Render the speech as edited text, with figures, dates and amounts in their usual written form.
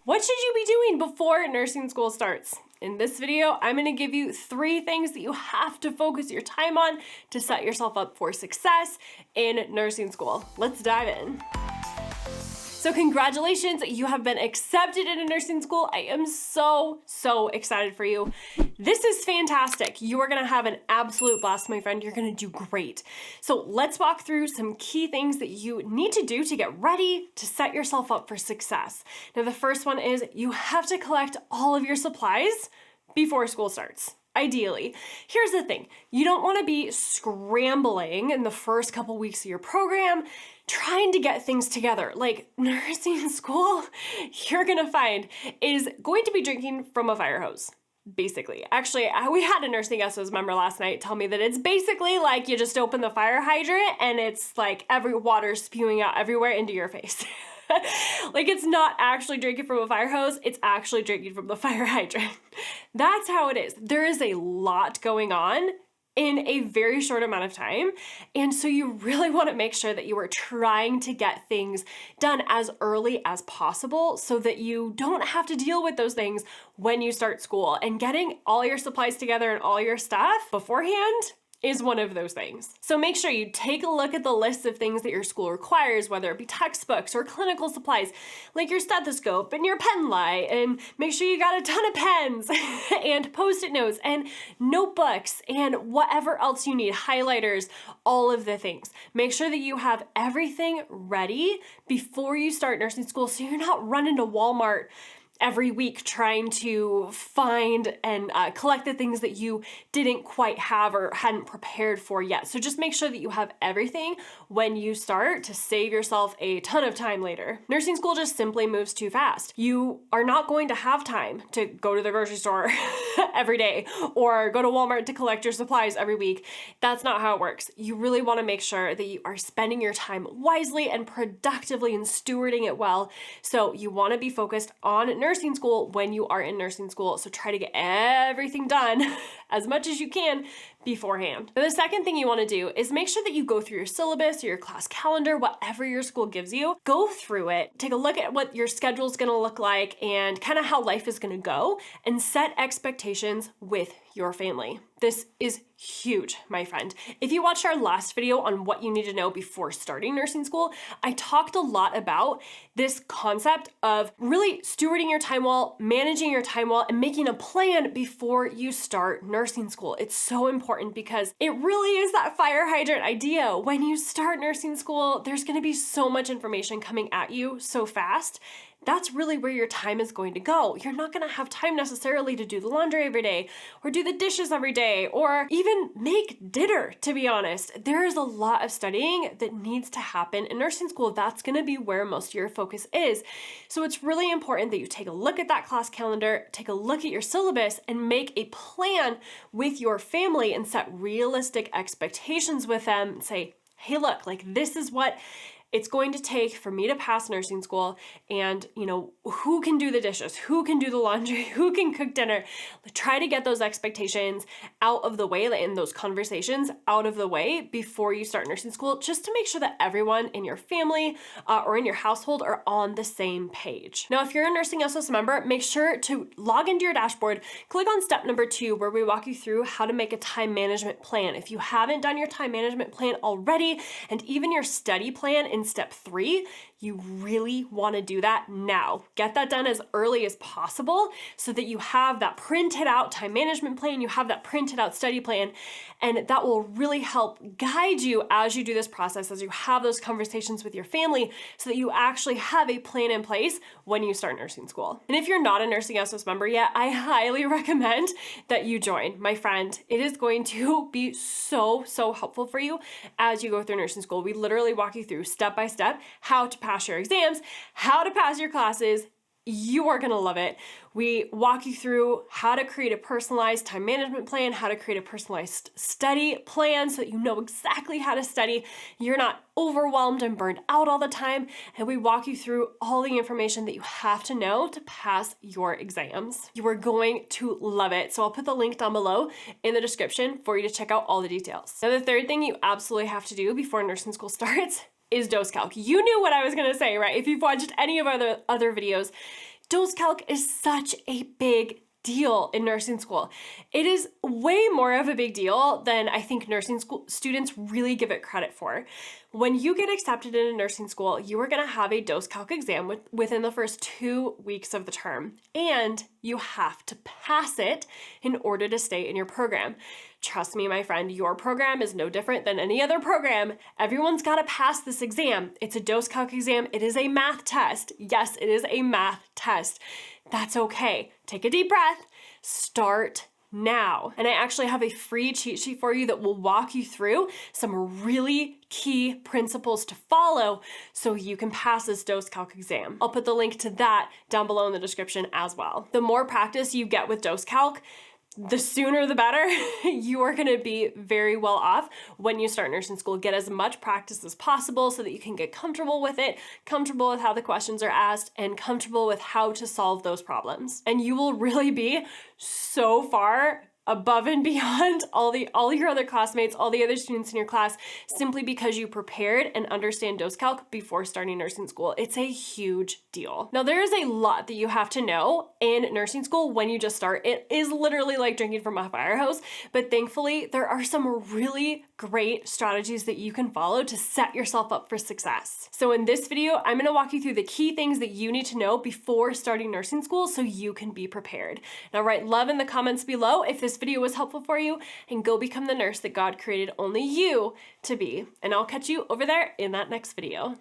What should you be doing before nursing school starts? In this video, I'm going to give you 3 things that you have to focus your time on to set yourself up for success in nursing school. Let's dive in. So congratulations, you have been accepted into nursing school. I am so excited for you. This is fantastic. You are gonna have an absolute blast, my friend. You're gonna do great. So let's walk through some key things that you need to do to get ready to set yourself up for success. Now, the first one is you have to collect all of your supplies before school starts. Ideally. Here's the thing, you don't want to be scrambling in the first couple weeks of your program trying to get things together. Like nursing school, you're gonna find, is going to be drinking from a fire hose. Basically. Actually, we had a NursingSOS member last night tell me that it's basically like you just open the fire hydrant and it's like every water spewing out everywhere into your face. Like it's not actually drinking from a fire hose, it's actually drinking from the fire hydrant. That's how it is. There is a lot going on in a very short amount of time. And so you really want to make sure that you are trying to get things done as early as possible so that you don't have to deal with those things when you start school. And getting all your supplies together and all your stuff beforehand is one of those things. So make sure you take a look at the list of things that your school requires, whether it be textbooks or clinical supplies, like your stethoscope and your pen light, and make sure you got a ton of pens and Post-it notes and notebooks and whatever else you need, highlighters, all of the things. Make sure that you have everything ready before you start nursing school so you're not running to Walmart every week trying to find and collect the things that you didn't quite have or hadn't prepared for yet. So just make sure that you have everything when you start to save yourself a ton of time later. Nursing school just simply moves too fast. You are not going to have time to go to the grocery store every day or go to Walmart to collect your supplies every week. That's not how it works. You really want to make sure that you are spending your time wisely and productively and stewarding it well. So you want to be focused on nursing school when you are in nursing school. So try to get everything done as much as you can beforehand. Now, the second thing you want to do is make sure that you go through your syllabus or your class calendar, whatever your school gives you. Go through it, take a look at what your schedule is going to look like and kind of how life is going to go, and set expectations with your family. This is huge, my friend. If you watched our last video on what you need to know before starting nursing school, I talked a lot about this concept of really stewarding your time well, managing your time well, and making a plan before you start nursing school. It's so important because it really is that fire hydrant idea. When you start nursing school, there's going to be so much information coming at you so fast. That's really where your time is going to go. You're not going to have time necessarily to do the laundry every day or do the dishes every day or even make dinner, to be honest. There is a lot of studying that needs to happen in nursing school. That's going to be where most of your focus is. So it's really important that you take a look at that class calendar, take a look at your syllabus, and make a plan with your family and set realistic expectations with them and say, hey, look, like this is what it's going to take for me to pass nursing school, and who can do the dishes, who can do the laundry, who can cook dinner. Try to get those expectations out of the way and those conversations out of the way before you start nursing school, just to make sure that everyone in your family or in your household are on the same page. Now, if you're a NursingSOS member, make sure to log into your dashboard, click on step number 2, where we walk you through how to make a time management plan. If you haven't done your time management plan already, and even your study plan in step 3, you really want to do that now. Get that done as early as possible so that you have that printed out time management plan, you have that printed out study plan, and that will really help guide you as you do this process, as you have those conversations with your family, so that you actually have a plan in place when you start nursing school. And if you're not a NursingSOS member yet, I highly recommend that you join. My friend, it is going to be so helpful for you as you go through nursing school. We literally walk you through step by step how to pass your exams, how to pass your classes. You are going to love it. We walk you through how to create a personalized time management plan, how to create a personalized study plan so that you know exactly how to study. You're not overwhelmed and burned out all the time. And we walk you through all the information that you have to know to pass your exams. You are going to love it. So I'll put the link down below in the description for you to check out all the details. Now, the third thing you absolutely have to do before nursing school starts is DoseCalc. You knew what I was going to say, right? If you've watched any of our other videos, DoseCalc is such a big deal in nursing school. It is way more of a big deal than I think nursing school students really give it credit for. When you get accepted into nursing school, you are going to have a DoseCalc exam within the first 2 weeks of the term, and you have to pass it in order to stay in your program. Trust me, my friend, your program is no different than any other program. Everyone's got to pass this exam. It's a DoseCalc exam. It is a math test. Yes, it is a math test. That's okay. Take a deep breath. Start now. And I actually have a free cheat sheet for you that will walk you through some really key principles to follow so you can pass this DoseCalc exam. I'll put the link to that down below in the description as well. The more practice you get with DoseCalc, the sooner the better. You are gonna be very well off when you start nursing school. Get as much practice as possible so that you can get comfortable with it, comfortable with how the questions are asked, and comfortable with how to solve those problems. And you will really be so far above and beyond all your other classmates, all the other students in your class, simply because you prepared and understand DoseCalc before starting nursing school. It's a huge deal. Now, there is a lot that you have to know in nursing school when you just start. It is literally like drinking from a fire hose, but thankfully there are some really great strategies that you can follow to set yourself up for success. So in this video, I'm gonna walk you through the key things that you need to know before starting nursing school so you can be prepared. Now, write love in the comments below if this video was helpful for you, and go become the nurse that God created only you to be. And I'll catch you over there in that next video.